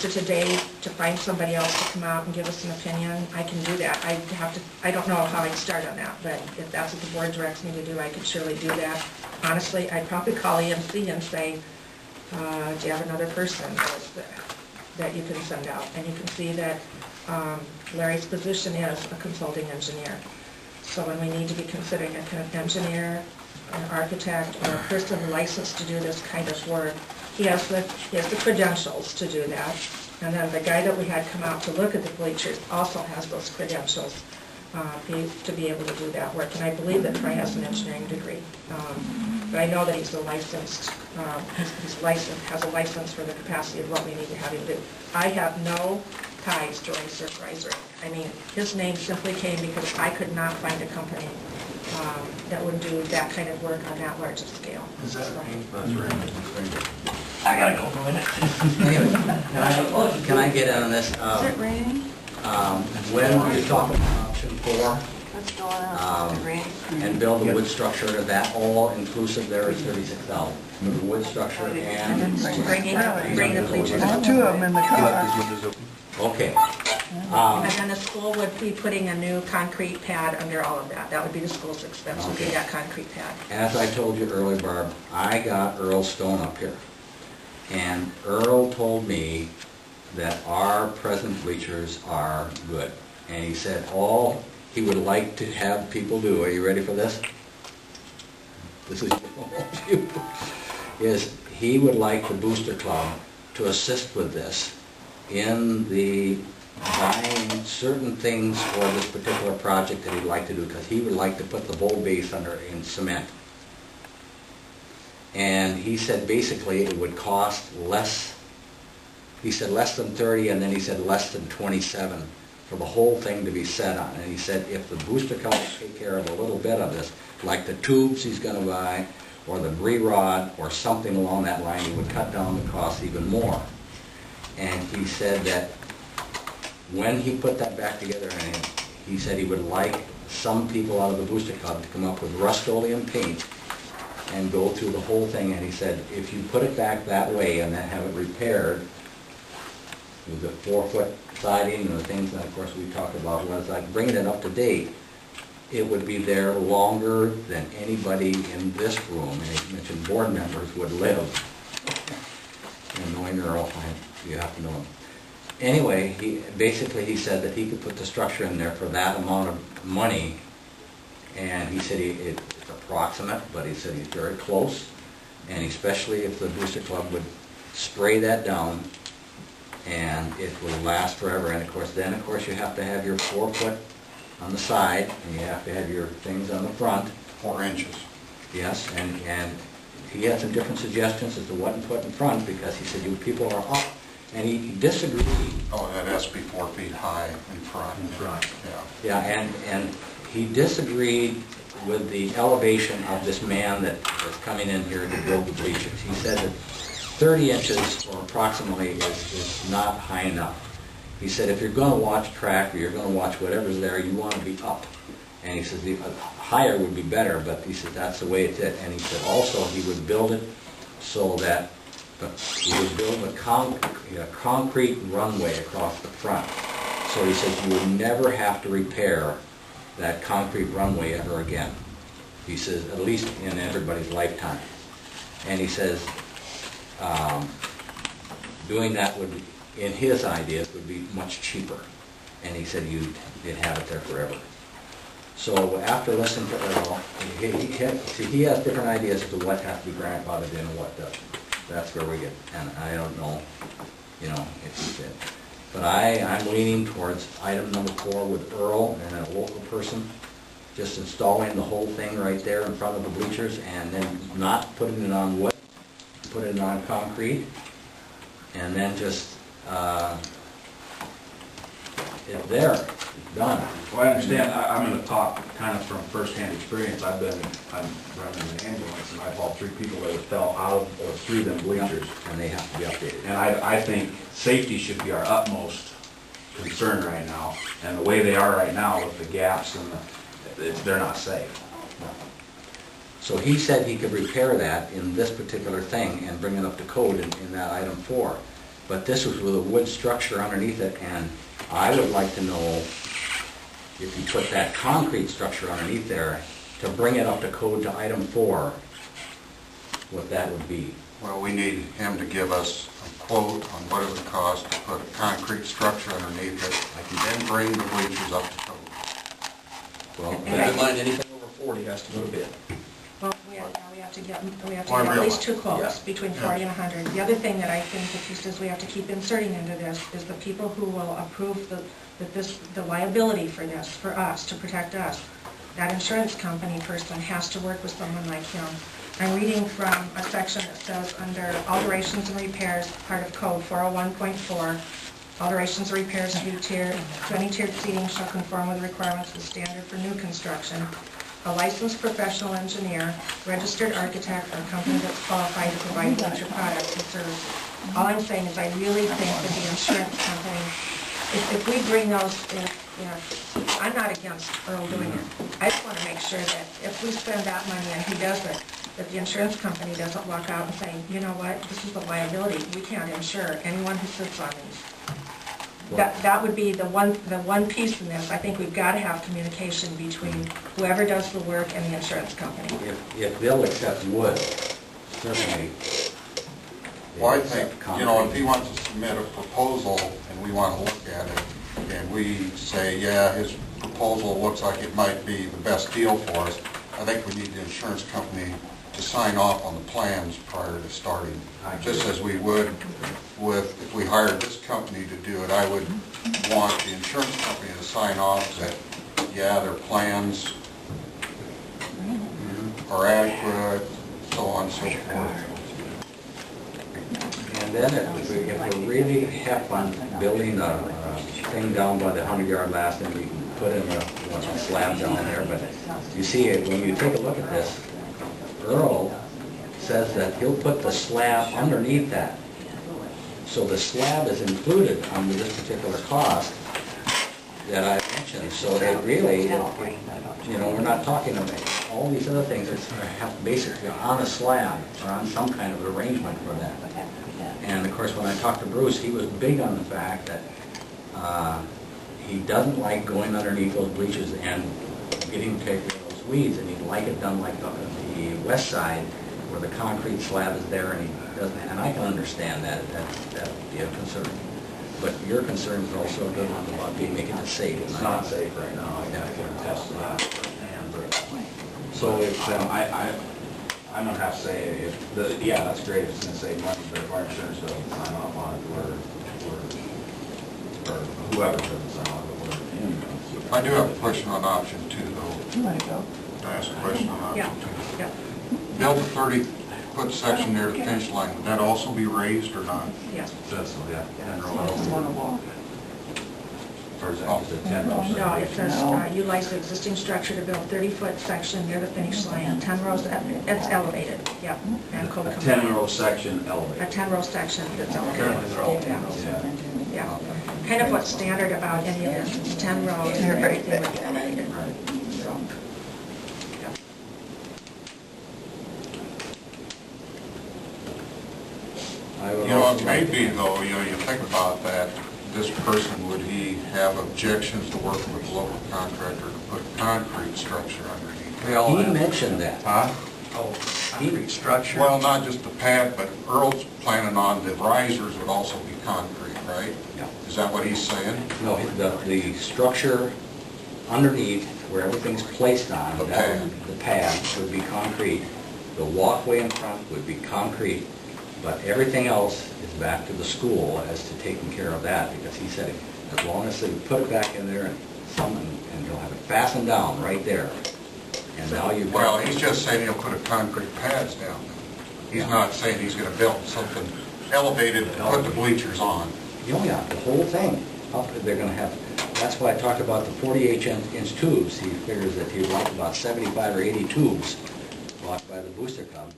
trust it to Dave to find somebody else to come out and give us an opinion, I can do that. I don't know how I'd start on that, but if that's what the board directs me to do, I could surely do that. Honestly, I'd probably call EMC and say, do you have another person that you can send out? And you can see that Larry's position is a consulting engineer. So when we need to be considering an engineer, an architect, or a person licensed to do this kind of work, he has the credentials to do that. And then the guy that we had come out to look at the bleachers also has those credentials to be able to do that work. And I believe that Troy has an engineering degree. But I know that he's a licensed, has a license for the capacity of what we need to have him do. I have no ties to Racer Riser. I mean, his name simply came because I could not find a company that would do that kind of work on that large a scale. Is that right? That's right. I gotta go for a minute. Anyway, can I get in on this? Is it raining? When you talk about option 4, What's going on? Is it raining? and build a wood structure, that all inclusive there is $36. The wood structure and, Bring the bleachers. There's 2 of them in the car. okay. And then the school would be putting a new concrete pad under all of that. That would be the school's expense, would be that concrete pad. As I told you earlier, Barb, I got Earl Stone up here. And Earl told me that our present bleachers are good. And he said all he would like to have people do, are you ready for this? This is you. Is he would like the Booster Club to assist with this in the buying certain things for this particular project that he'd like to do, because he would like to put the bowl base under in cement. And he said basically it would cost less, he said less than 30, and then he said less than 27 for the whole thing to be set on. And he said if the Booster Club would take care of a little bit of this, like the tubes he's going to buy, or the re-rod, or something along that line, he would cut down the cost even more. And he said that when he put that back together, and he said he would like some people out of the Booster Club to come up with Rust-Oleum paint and go through the whole thing. And he said if you put it back that way and then have it repaired with the 4-foot siding and the things that of course we talked about, was like bringing it up to date, it would be there longer than anybody in this room, and he mentioned board members, would live. And knowing Earl, you have to know him. Anyway, he said that he could put the structure in there for that amount of money, and he said it's approximate, but he said he's very close, and especially if the Booster Club would spray that down, and it will last forever. And of course you have to have your 4-foot on the side, and you have to have your things on the front. 4 inches. Yes, and he had some different suggestions as to what to put in front, because he said you people are up, and he disagreed. Oh, that has to be 4 feet high in front. In front. Yeah. Yeah, and he disagreed with the elevation of this man that is coming in here to build the bleachers. He said that 30 inches, or approximately, is not high enough. He said if you're going to watch track, or you're going to watch whatever's there, you want to be up. And he says the higher would be better, but he said that's the way it's at. And he said also he would build it so that he would build a concrete runway across the front. So he says you would never have to repair that concrete runway ever again. He says at least in everybody's lifetime. And he says doing that would, in his ideas, would be much cheaper. And he said you'd have it there forever. So after listening to Earl, he has different ideas as to what has to be grandfathered in and what doesn't. That's where we get, and I don't know, if he did. But I'm leaning towards item number 4 with Earl and a local person, just installing the whole thing right there in front of the bleachers, and then not putting it on wood, put it on concrete, and then just it's there, it's done. Well, I understand. I'm going to talk kind of from first-hand experience. I'm running an ambulance, and I've hauled 3 people that fell out of or through them bleachers. And they have to be updated. And I think safety should be our utmost concern right now. And the way they are right now with the gaps and they're not safe. So he said he could repair that in this particular thing and bring it up to code in that item 4. But this was with a wood structure underneath it, and I would like to know if you put that concrete structure underneath there, to bring it up to code to item 4, what that would be. Well, we need him to give us a quote on what it would cost to put a concrete structure underneath it, and then bring the bleachers up to code. Well, And Keep that- in mind, anything over 40 has to go to bid. Well, we have to get Well, I at least 2 realize. quotes, Yeah. between 40 and 100. The other thing that I think the piece is we have to keep inserting into this is the people who will approve the liability for this, for us, to protect us. That insurance company person has to work with someone like him. I'm reading from a section that says under alterations and repairs, part of code 401.4, alterations or repairs to any tiered seating shall conform with the requirements of the standard for new construction. A licensed professional engineer, registered architect, or a company that's qualified to provide bleacher products and services. All I'm saying is I really think that the insurance company, if we bring those, I'm not against Earl doing it. I just want to make sure that if we spend that money and he does it, that the insurance company doesn't walk out and say, you know what, this is a liability, we can't insure anyone who sits on these. That would be the one piece in this. I think we've got to have communication between whoever does the work and the insurance company. if they'll accept wood, certainly. Well, I they'll think, accept you know, if concrete. he wants to submit a proposal and we want to look at it, and we say, yeah, his proposal looks like it might be the best deal for us, I think we need the insurance company to sign off on the plans prior to starting. Just as we would with, if we hired this company to do it, I would want the insurance company to sign off that, yeah, their plans are adequate, so on and so forth. And then if we really have fun building a thing down by the 100-yard last, then we can put in a slab down there. But you see, when you take a look at this, Earl says that he'll put the slab underneath that. So the slab is included under this particular cost that I mentioned. So that really, you know, we're not talking about all these other things that are basically on a slab or on some kind of arrangement for that. And of course, when I talked to Bruce, he was big on the fact that he doesn't like going underneath those bleachers and getting to take those weeds, and he'd like it done like the west side, where the concrete slab is there, and he doesn't. And I can understand that would be a concern. But your concern is also a good one about making it safe. It's not safe right now, I have to attest to that firsthand, but, so if, I'm gonna have to say, yeah, that's great, if it's gonna save money, but if our insurance doesn't sign off on it, or whoever doesn't sign off on it, I do have a question on option 2, though. You want to go? Can I ask a question on Yeah, option 2? yeah, Build a 30-foot section near the finish line, would that also be raised or not? yeah. that's, yeah, 10 row, You want to walk? or is that just a 10 row? No, it says No. utilize the existing structure to build 30-foot section near the finish line, 10 rows, it's elevated, yeah. And code A compliant. 10 row section A elevated. 10-row section that's elevated. Currently, they're all 10 Yeah. rows. Yeah, kind of what's standard about any of this, it's 10 rows and everything would be elevated. Right. So, yeah. I would You know, also it may be though, you know, you think about that, this person, would he have objections to working with a local contractor to put concrete structure underneath? He mentioned that. Huh? Oh, concrete structure. Well, not just the pad, but Earl's planning on the risers would also be concrete, right? Yeah. Is that what he's saying? No, the structure underneath, where everything's placed on, that Okay. the pad would be concrete. The walkway in front would be concrete, but everything else is back to the school as to taking care of that, because he said as long as they put it back in there and you'll have it fastened down right there. And now you've got... Well, he's just saying he'll put a concrete pads down. He's not saying he's gonna build something elevated to put the bleachers on. Oh, yeah, the whole thing. They're gonna have, that's why I talked about the 48-inch tubes. He figures that he'd like about 75 or 80 tubes blocked by the booster cub.